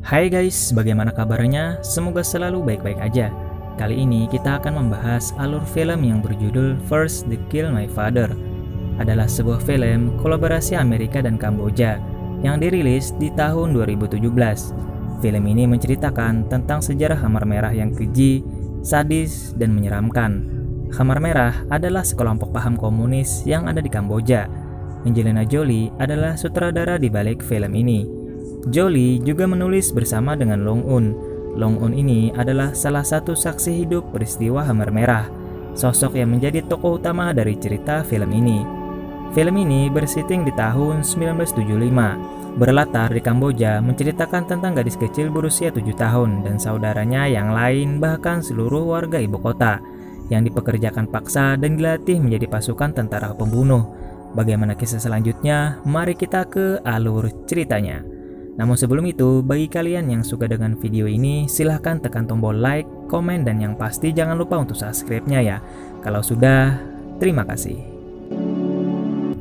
Hai guys, bagaimana kabarnya? Semoga selalu baik-baik aja. Kali ini kita akan membahas alur film yang berjudul First They Kill My Father. Adalah sebuah film kolaborasi Amerika dan Kamboja yang dirilis di tahun 2017. Film ini menceritakan tentang sejarah Khmer Merah yang keji, sadis, dan menyeramkan. Khmer Merah adalah sekelompok paham komunis yang ada di Kamboja. Angelina Jolie adalah sutradara di balik film ini. Jolie juga menulis bersama dengan Long Un. Long Un ini adalah salah satu saksi hidup peristiwa Khmer Merah, sosok yang menjadi tokoh utama dari cerita film ini. Film ini bersetting di tahun 1975, berlatar di Kamboja, menceritakan tentang gadis kecil berusia 7 tahun dan saudaranya yang lain, bahkan seluruh warga ibu kota yang dipekerjakan paksa dan dilatih menjadi pasukan tentara pembunuh. Bagaimana kisah selanjutnya? Mari kita ke alur ceritanya. Namun sebelum itu, bagi kalian yang suka dengan video ini, silahkan tekan tombol like, komen, dan yang pasti jangan lupa untuk subscribe-nya ya. Kalau sudah, terima kasih.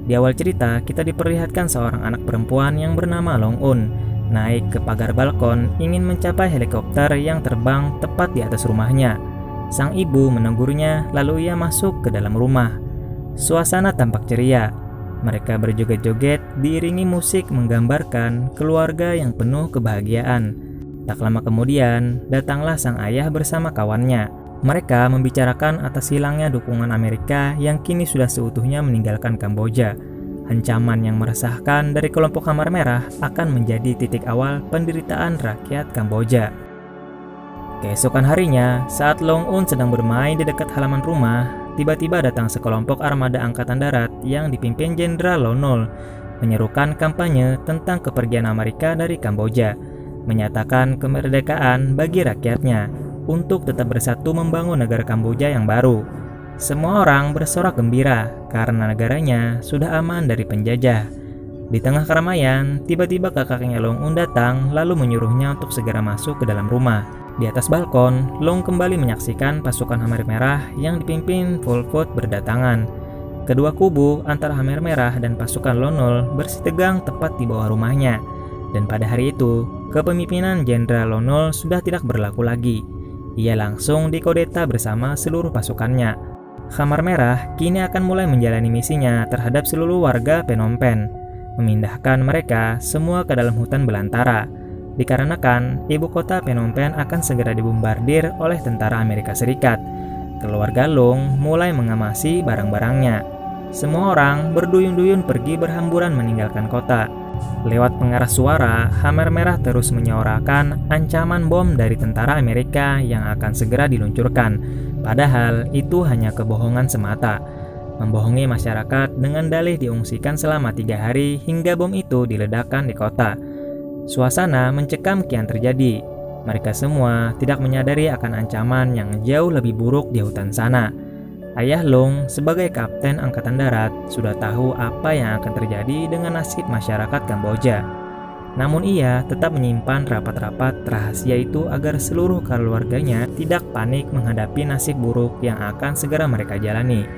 Di awal cerita, kita diperlihatkan seorang anak perempuan yang bernama Long Un naik ke pagar balkon ingin mencapai helikopter yang terbang tepat di atas rumahnya. Sang ibu menegurnya, lalu ia masuk ke dalam rumah. Suasana tampak ceria. Mereka berjoget-joget diiringi musik menggambarkan keluarga yang penuh kebahagiaan. Tak lama kemudian, datanglah sang ayah bersama kawannya. Mereka membicarakan atas hilangnya dukungan Amerika yang kini sudah seutuhnya meninggalkan Kamboja. Ancaman yang meresahkan dari kelompok Khmer Merah akan menjadi titik awal penderitaan rakyat Kamboja. Keesokan harinya, saat Long Un sedang bermain di dekat halaman rumah, tiba-tiba datang sekelompok armada angkatan darat yang dipimpin Jenderal Lon Nol, menyerukan kampanye tentang kepergian Amerika dari Kamboja, menyatakan kemerdekaan bagi rakyatnya untuk tetap bersatu membangun negara Kamboja yang baru. Semua orang bersorak gembira karena negaranya sudah aman dari penjajah. Di tengah keramaian, tiba-tiba kakaknya Long Un datang lalu menyuruhnya untuk segera masuk ke dalam rumah. Di atas balkon, Long kembali menyaksikan pasukan Khmer Merah yang dipimpin Pol Pot berdatangan. Kedua kubu antara Khmer Merah dan pasukan Lon Nol bersitegang tepat di bawah rumahnya. Dan pada hari itu, kepemimpinan Jenderal Lon Nol sudah tidak berlaku lagi. Ia langsung dikudeta bersama seluruh pasukannya. Khmer Merah kini akan mulai menjalani misinya terhadap seluruh warga Phnom Penh, memindahkan mereka semua ke dalam hutan belantara. Dikarenakan ibu kota Phnom Penh akan segera dibombardir oleh tentara Amerika Serikat. Keluarga Long mulai mengemasi barang-barangnya. Semua orang berduyun-duyun pergi berhamburan meninggalkan kota. Lewat pengeras suara, Khmer Merah terus menyuarakan ancaman bom dari tentara Amerika yang akan segera diluncurkan. Padahal itu hanya kebohongan semata. Membohongi masyarakat dengan dalih diungsikan selama 3 hari hingga bom itu diledakkan di kota. Suasana mencekam kian terjadi. Mereka semua tidak menyadari akan ancaman yang jauh lebih buruk di hutan sana. Ayah Long sebagai kapten angkatan darat sudah tahu apa yang akan terjadi dengan nasib masyarakat Kamboja. Namun ia tetap menyimpan rapat-rapat rahasia itu agar seluruh keluarganya tidak panik menghadapi nasib buruk yang akan segera mereka jalani.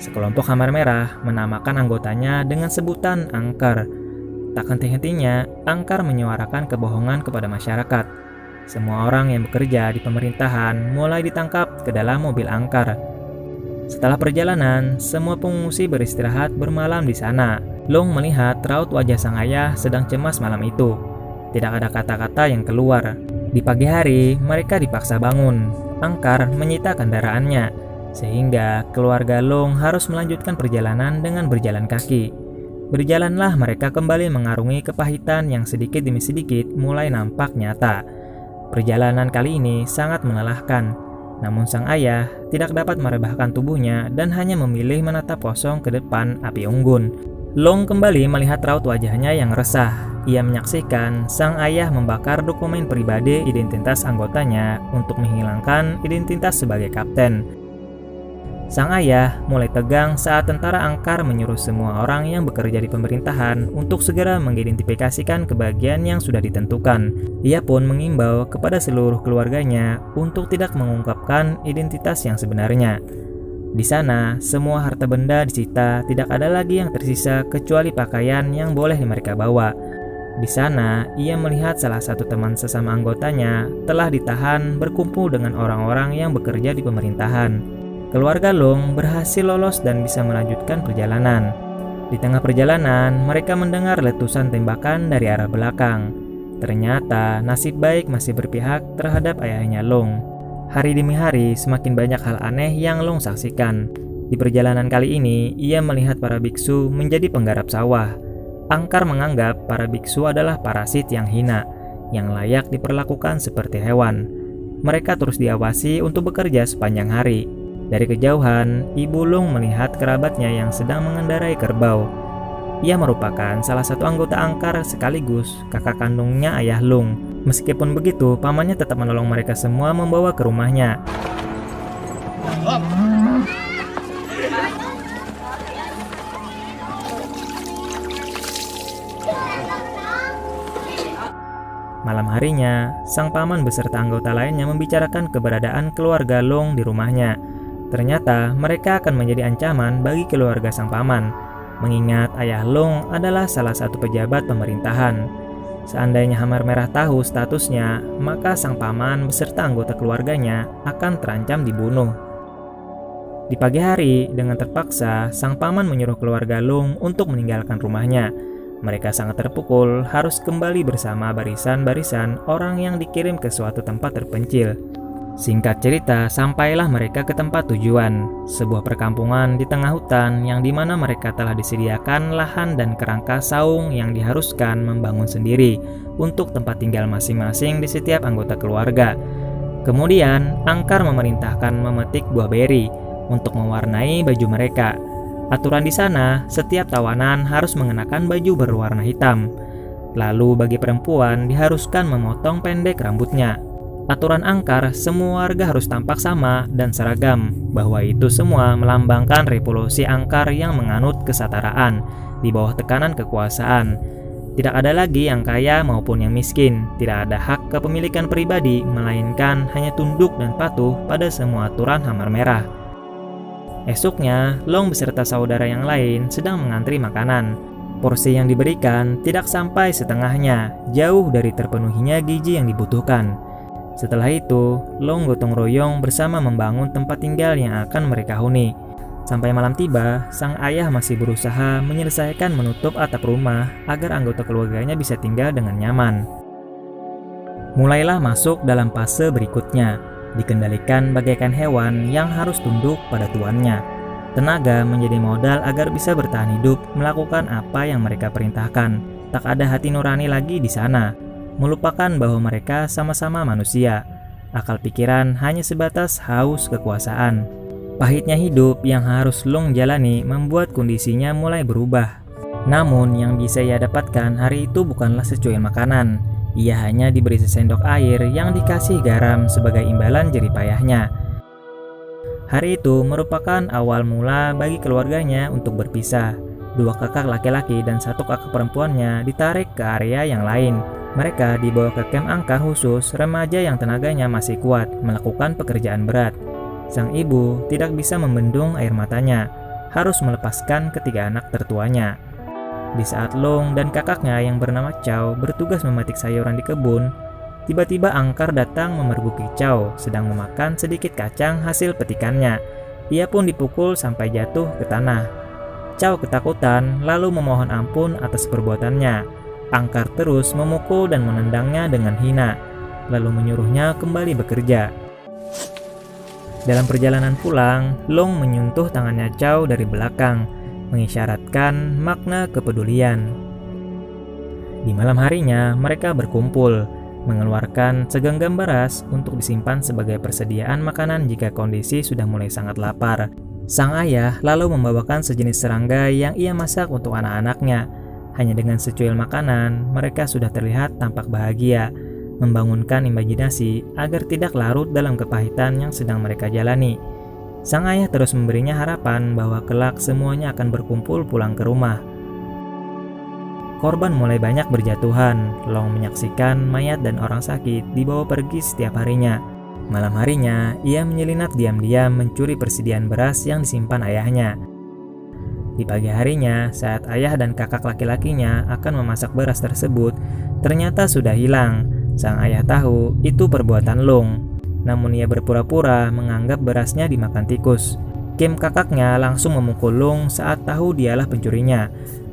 Sekelompok Khmer Merah menamakan anggotanya dengan sebutan Angkar. Tak henti-hentinya, Angkar menyuarakan kebohongan kepada masyarakat. Semua orang yang bekerja di pemerintahan mulai ditangkap ke dalam mobil Angkar. Setelah perjalanan, semua pengungsi beristirahat bermalam di sana. Long melihat raut wajah sang ayah sedang cemas malam itu. Tidak ada kata-kata yang keluar. Di pagi hari, mereka dipaksa bangun. Angkar menyita kendaraannya, sehingga keluarga Long harus melanjutkan perjalanan dengan berjalan kaki. Berjalanlah mereka kembali mengarungi kepahitan yang sedikit demi sedikit mulai nampak nyata. Perjalanan kali ini sangat melelahkan, namun sang ayah tidak dapat merebahkan tubuhnya dan hanya memilih menatap kosong ke depan api unggun. Long kembali melihat raut wajahnya yang resah. Ia menyaksikan sang ayah membakar dokumen pribadi identitas anggotanya untuk menghilangkan identitas sebagai kapten. Sang ayah mulai tegang saat tentara Angkar menyuruh semua orang yang bekerja di pemerintahan untuk segera mengidentifikasikan kebahagiaan yang sudah ditentukan. Ia pun mengimbau kepada seluruh keluarganya untuk tidak mengungkapkan identitas yang sebenarnya. Di sana, semua harta benda disita, tidak ada lagi yang tersisa kecuali pakaian yang boleh mereka bawa. Di sana, ia melihat salah satu teman sesama anggotanya telah ditahan berkumpul dengan orang-orang yang bekerja di pemerintahan. Keluarga Long berhasil lolos dan bisa melanjutkan perjalanan. Di tengah perjalanan, mereka mendengar letusan tembakan dari arah belakang. Ternyata nasib baik masih berpihak terhadap ayahnya Long. Hari demi hari, semakin banyak hal aneh yang Long saksikan. Di perjalanan kali ini, ia melihat para biksu menjadi penggarap sawah. Angkar menganggap para biksu adalah parasit yang hina, yang layak diperlakukan seperti hewan. Mereka terus diawasi untuk bekerja sepanjang hari. Dari kejauhan, Ibu Long melihat kerabatnya yang sedang mengendarai kerbau. Ia merupakan salah satu anggota Angkar sekaligus kakak kandungnya ayah Long. Meskipun begitu, pamannya tetap menolong mereka semua membawa ke rumahnya. Malam harinya, sang paman beserta anggota lainnya membicarakan keberadaan keluarga Long di rumahnya. Ternyata mereka akan menjadi ancaman bagi keluarga sang paman, mengingat ayah Long adalah salah satu pejabat pemerintahan. Seandainya Hammer Merah tahu statusnya, maka sang paman beserta anggota keluarganya akan terancam dibunuh. Di pagi hari, dengan terpaksa, sang paman menyuruh keluarga Long untuk meninggalkan rumahnya. Mereka sangat terpukul harus kembali bersama barisan-barisan orang yang dikirim ke suatu tempat terpencil. Singkat cerita, sampailah mereka ke tempat tujuan, sebuah perkampungan di tengah hutan yang dimana mereka telah disediakan lahan dan kerangka saung yang diharuskan membangun sendiri untuk tempat tinggal masing-masing di setiap anggota keluarga. Kemudian, Angkar memerintahkan memetik buah beri untuk mewarnai baju mereka. Aturan di sana, setiap tawanan harus mengenakan baju berwarna hitam. Lalu bagi perempuan diharuskan memotong pendek rambutnya. Aturan Angkar, semua warga harus tampak sama dan seragam, bahwa itu semua melambangkan revolusi Angkar yang menganut kesetaraan di bawah tekanan kekuasaan. Tidak ada lagi yang kaya maupun yang miskin, tidak ada hak kepemilikan pribadi, melainkan hanya tunduk dan patuh pada semua aturan Hammer Merah. Esoknya, Long beserta saudara yang lain sedang mengantri makanan. Porsi yang diberikan tidak sampai setengahnya, jauh dari terpenuhinya gizi yang dibutuhkan. Setelah itu, Long gotong royong bersama membangun tempat tinggal yang akan mereka huni. Sampai malam tiba, sang ayah masih berusaha menyelesaikan menutup atap rumah agar anggota keluarganya bisa tinggal dengan nyaman. Mulailah masuk dalam fase berikutnya, dikendalikan bagaikan hewan yang harus tunduk pada tuannya. Tenaga menjadi modal agar bisa bertahan hidup melakukan apa yang mereka perintahkan. Tak ada hati nurani lagi di sana, melupakan bahwa mereka sama-sama manusia. Akal pikiran hanya sebatas haus kekuasaan. Pahitnya hidup yang harus Long jalani membuat kondisinya mulai berubah. Namun yang bisa ia dapatkan hari itu bukanlah secuil makanan. Ia hanya diberi sesendok air yang dikasih garam sebagai imbalan jerih payahnya. Hari itu merupakan awal mula bagi keluarganya untuk berpisah. Dua kakak laki-laki dan satu kakak perempuannya ditarik ke area yang lain. Mereka dibawa ke kamp Angkar khusus remaja yang tenaganya masih kuat melakukan pekerjaan berat. Sang ibu tidak bisa membendung air matanya, harus melepaskan ketiga anak tertuanya. Di saat Long dan kakaknya yang bernama Chow bertugas memetik sayuran di kebun, tiba-tiba Angkar datang memergoki Chow sedang memakan sedikit kacang hasil petikannya. Ia pun dipukul sampai jatuh ke tanah. Chow ketakutan lalu memohon ampun atas perbuatannya. Angkar terus memukul dan menendangnya dengan hina, lalu menyuruhnya kembali bekerja. Dalam perjalanan pulang, Long menyentuh tangannya Chow dari belakang, mengisyaratkan makna kepedulian. Di malam harinya, mereka berkumpul, mengeluarkan segenggam beras untuk disimpan sebagai persediaan makanan jika kondisi sudah mulai sangat lapar. Sang ayah lalu membawakan sejenis serangga yang ia masak untuk anak-anaknya. Hanya dengan secuil makanan, mereka sudah terlihat tampak bahagia, membangunkan imajinasi agar tidak larut dalam kepahitan yang sedang mereka jalani. Sang ayah terus memberinya harapan bahwa kelak semuanya akan berkumpul pulang ke rumah. Korban mulai banyak berjatuhan. Long menyaksikan mayat dan orang sakit dibawa pergi setiap harinya. Malam harinya, ia menyelinap diam-diam mencuri persediaan beras yang disimpan ayahnya. Di pagi harinya, saat ayah dan kakak laki-lakinya akan memasak beras tersebut, ternyata sudah hilang. Sang ayah tahu itu perbuatan Long, namun ia berpura-pura menganggap berasnya dimakan tikus. Kim kakaknya langsung memukul Long saat tahu dialah pencurinya.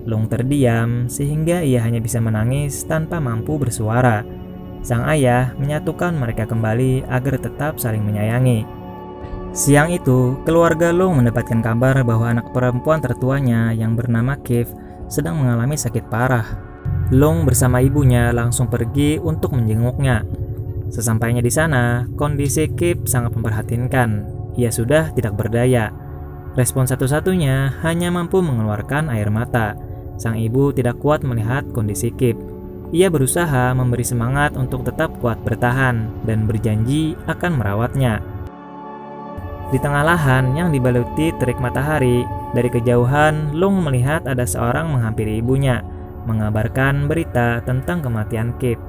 Long terdiam sehingga ia hanya bisa menangis tanpa mampu bersuara. Sang ayah menyatukan mereka kembali agar tetap saling menyayangi. Siang itu, keluarga Long mendapatkan kabar bahwa anak perempuan tertuanya yang bernama Kev sedang mengalami sakit parah. Long bersama ibunya langsung pergi untuk menjenguknya. Sesampainya di sana, kondisi Kev sangat memprihatinkan. Ia sudah tidak berdaya. Respon satu-satunya hanya mampu mengeluarkan air mata. Sang ibu tidak kuat melihat kondisi Kev. Ia berusaha memberi semangat untuk tetap kuat bertahan dan berjanji akan merawatnya. Di tengah lahan yang dibaluti terik matahari, dari kejauhan Long melihat ada seorang menghampiri ibunya, mengabarkan berita tentang kematian Kev.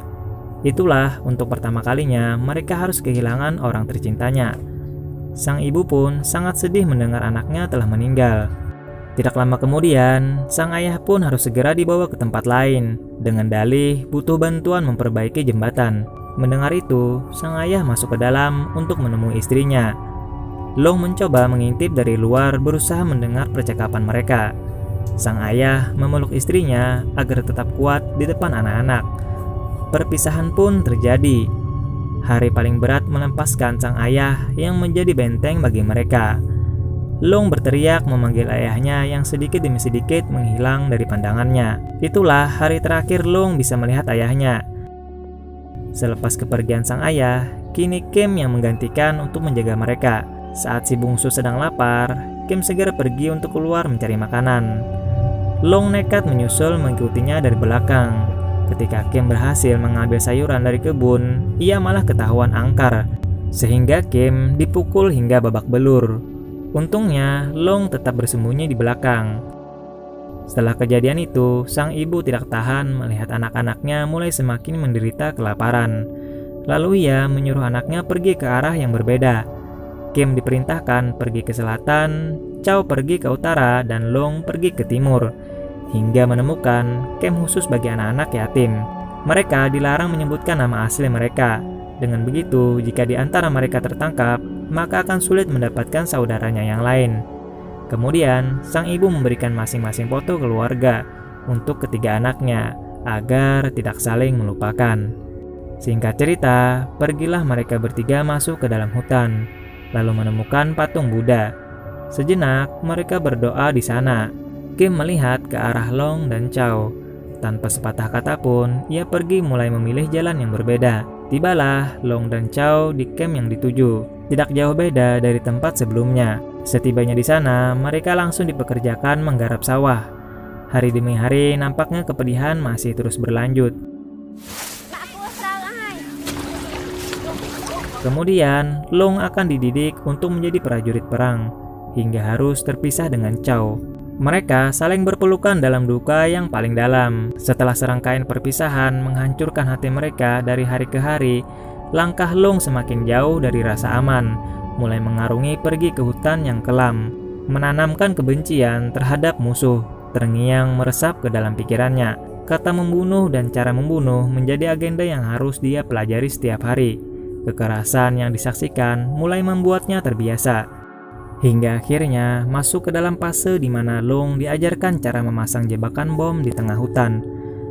Itulah untuk pertama kalinya mereka harus kehilangan orang tercintanya. Sang ibu pun sangat sedih mendengar anaknya telah meninggal. Tidak lama kemudian, sang ayah pun harus segera dibawa ke tempat lain dengan dalih butuh bantuan memperbaiki jembatan. Mendengar itu, sang ayah masuk ke dalam untuk menemui istrinya. Long mencoba mengintip dari luar berusaha mendengar percakapan mereka. Sang ayah memeluk istrinya agar tetap kuat di depan anak-anak. Perpisahan pun terjadi. Hari paling berat melepaskan sang ayah yang menjadi benteng bagi mereka. Long berteriak memanggil ayahnya yang sedikit demi sedikit menghilang dari pandangannya. Itulah hari terakhir Long bisa melihat ayahnya. Selepas kepergian sang ayah, kini Kim yang menggantikan untuk menjaga mereka. Saat si bungsu sedang lapar, Kim segera pergi untuk keluar mencari makanan. Long nekat menyusul mengikutinya dari belakang. Ketika Kim berhasil mengambil sayuran dari kebun, ia malah ketahuan angkar, sehingga Kim dipukul hingga babak belur. Untungnya, Long tetap bersembunyi di belakang. Setelah kejadian itu, sang ibu tidak tahan melihat anak-anaknya mulai semakin menderita kelaparan. Lalu ia menyuruh anaknya pergi ke arah yang berbeda. Kim diperintahkan pergi ke selatan, Chow pergi ke utara, dan Long pergi ke timur, hingga menemukan camp khusus bagi anak-anak yatim. Mereka dilarang menyebutkan nama asli mereka. Dengan begitu, jika di antara mereka tertangkap, maka akan sulit mendapatkan saudaranya yang lain. Kemudian, sang ibu memberikan masing-masing foto keluarga untuk ketiga anaknya, agar tidak saling melupakan. Singkat cerita, pergilah mereka bertiga masuk ke dalam hutan, lalu menemukan patung Buddha. Sejenak, mereka berdoa di sana. Kim melihat ke arah Long dan Chow. Tanpa sepatah kata pun, ia pergi mulai memilih jalan yang berbeda. Tibalah Long dan Chow di camp yang dituju, tidak jauh beda dari tempat sebelumnya. Setibanya di sana, mereka langsung dipekerjakan menggarap sawah. Hari demi hari, nampaknya kepedihan masih terus berlanjut. Kemudian, Long akan dididik untuk menjadi prajurit perang, hingga harus terpisah dengan Chow. Mereka saling berpelukan dalam duka yang paling dalam. Setelah serangkaian perpisahan menghancurkan hati mereka dari hari ke hari, langkah Long semakin jauh dari rasa aman, mulai mengarungi pergi ke hutan yang kelam, menanamkan kebencian terhadap musuh, terngiang meresap ke dalam pikirannya. Kata membunuh dan cara membunuh menjadi agenda yang harus dia pelajari setiap hari. Kekerasan yang disaksikan mulai membuatnya terbiasa. Hingga akhirnya masuk ke dalam fase di mana Long diajarkan cara memasang jebakan bom di tengah hutan.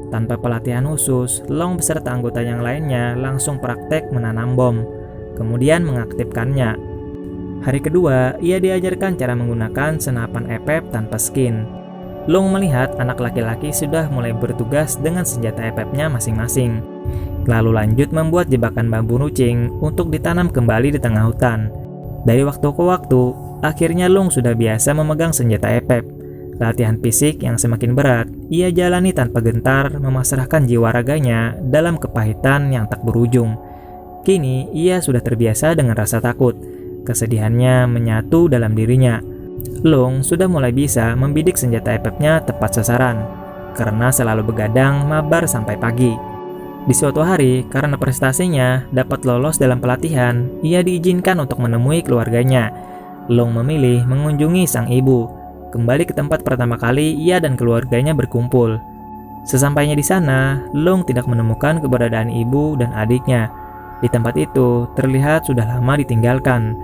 Tanpa pelatihan khusus, Long beserta anggota yang lainnya langsung praktek menanam bom, kemudian mengaktifkannya. Hari kedua, ia diajarkan cara menggunakan senapan EPEP tanpa skin. Long melihat anak laki-laki sudah mulai bertugas dengan senjata EPEP-nya masing-masing. Lalu lanjut membuat jebakan bambu runcing untuk ditanam kembali di tengah hutan. Dari waktu ke waktu, akhirnya Long sudah biasa memegang senjata EPEP. Latihan fisik yang semakin berat, ia jalani tanpa gentar, memasrahkan jiwa raganya dalam kepahitan yang tak berujung. Kini, ia sudah terbiasa dengan rasa takut. Kesedihannya menyatu dalam dirinya. Long sudah mulai bisa membidik senjata EPEP-nya tepat sasaran, karena selalu begadang mabar sampai pagi. Di suatu hari, karena prestasinya dapat lolos dalam pelatihan, ia diizinkan untuk menemui keluarganya. Long memilih mengunjungi sang ibu. Kembali ke tempat pertama kali ia dan keluarganya berkumpul. Sesampainya di sana, Long tidak menemukan keberadaan ibu dan adiknya. Di tempat itu terlihat sudah lama ditinggalkan,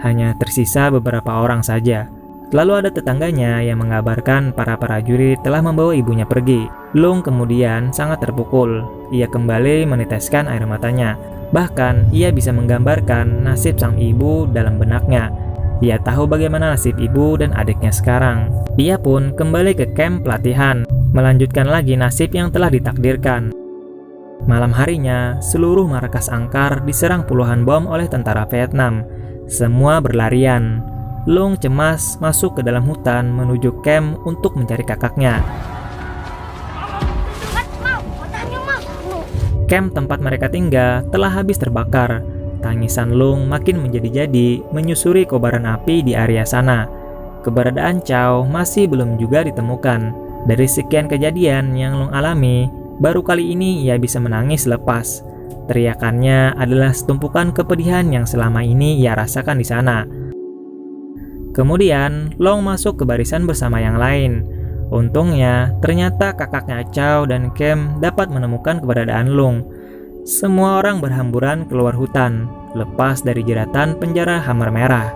hanya tersisa beberapa orang saja. Lalu ada tetangganya yang mengabarkan para prajurit telah membawa ibunya pergi. Long kemudian sangat terpukul. Ia kembali meneteskan air matanya. Bahkan ia bisa menggambarkan nasib sang ibu dalam benaknya. Ia tahu bagaimana nasib ibu dan adiknya sekarang. Ia pun kembali ke kamp pelatihan, melanjutkan lagi nasib yang telah ditakdirkan. Malam harinya, seluruh markas Angkar diserang puluhan bom oleh tentara Vietnam. Semua berlarian. Long cemas masuk ke dalam hutan menuju camp untuk mencari kakaknya. Camp tempat mereka tinggal telah habis terbakar. Tangisan Long makin menjadi-jadi menyusuri kobaran api di area sana. Keberadaan Chow masih belum juga ditemukan. Dari sekian kejadian yang Long alami, baru kali ini ia bisa menangis lepas. Teriakannya adalah setumpukan kepedihan yang selama ini ia rasakan di sana. Kemudian, Long masuk ke barisan bersama yang lain. Untungnya, ternyata kakaknya Chow dan Kem dapat menemukan keberadaan Long. Semua orang berhamburan keluar hutan, lepas dari jeratan penjara Hammer Merah.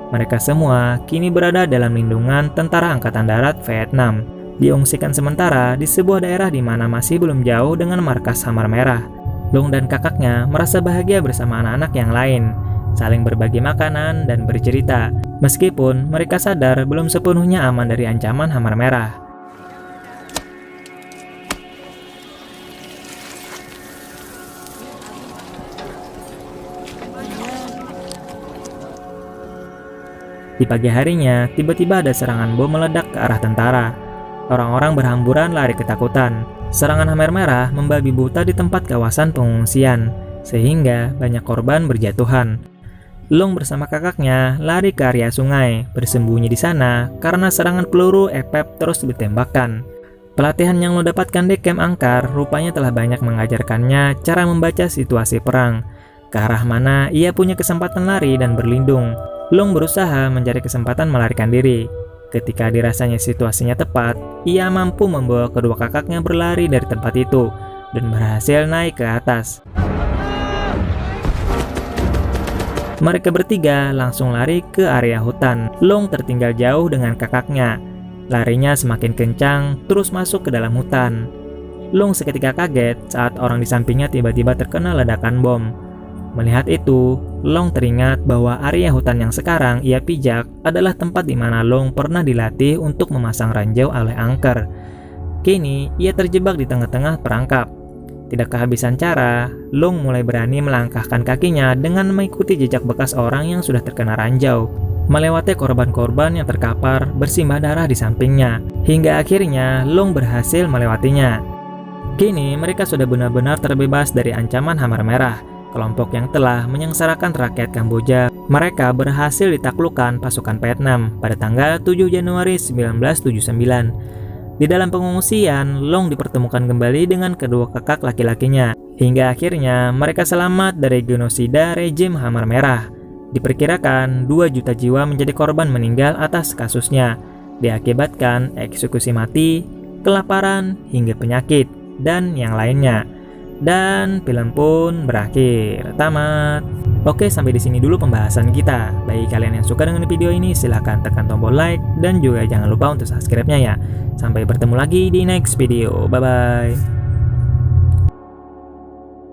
Mereka semua kini berada dalam lindungan Tentara Angkatan Darat Vietnam. Diungsikan sementara di sebuah daerah di mana masih belum jauh dengan markas Hammer Merah. Long dan kakaknya merasa bahagia bersama anak-anak yang lain, saling berbagi makanan dan bercerita, meskipun mereka sadar belum sepenuhnya aman dari ancaman Hammer Merah. Di pagi harinya, tiba-tiba ada serangan bom meledak ke arah tentara. Orang-orang berhamburan lari ketakutan. Serangan Hammer Merah membabi buta di tempat kawasan pengungsian, sehingga banyak korban berjatuhan. Long bersama kakaknya lari ke area sungai, bersembunyi di sana karena serangan peluru epep terus ditembakkan. Pelatihan yang lo dapatkan di camp Angkar rupanya telah banyak mengajarkannya cara membaca situasi perang, ke arah mana ia punya kesempatan lari dan berlindung. Long berusaha mencari kesempatan melarikan diri. Ketika dirasanya situasinya tepat, ia mampu membawa kedua kakaknya berlari dari tempat itu dan berhasil naik ke atas. Mereka bertiga langsung lari ke area hutan. Long tertinggal jauh dengan kakaknya. Larinya semakin kencang, terus masuk ke dalam hutan. Long seketika kaget saat orang di sampingnya tiba-tiba terkena ledakan bom. Melihat itu, Long teringat bahwa area hutan yang sekarang ia pijak adalah tempat di mana Long pernah dilatih untuk memasang ranjau oleh Angker. Kini, ia terjebak di tengah-tengah perangkap. Tidak kehabisan cara, Long mulai berani melangkahkan kakinya dengan mengikuti jejak bekas orang yang sudah terkena ranjau, melewati korban-korban yang terkapar bersimbah darah di sampingnya, hingga akhirnya Long berhasil melewatinya. Kini, mereka sudah benar-benar terbebas dari ancaman Hammer Merah, kelompok yang telah menyengsarakan rakyat Kamboja. Mereka berhasil ditaklukkan pasukan Vietnam pada tanggal 7 Januari 1979. Di dalam pengungsian, Long dipertemukan kembali dengan kedua kakak laki-lakinya. Hingga akhirnya mereka selamat dari genosida rejim Hammer Merah. Diperkirakan 2 juta jiwa menjadi korban meninggal atas kasusnya, diakibatkan eksekusi mati, kelaparan, hingga penyakit, dan yang lainnya. Dan film pun berakhir, tamat. Oke, sampai di sini dulu pembahasan kita. Bagi kalian yang suka dengan video ini, silahkan tekan tombol like dan juga jangan lupa untuk subscribe-nya ya. Sampai bertemu lagi di next video. Bye bye.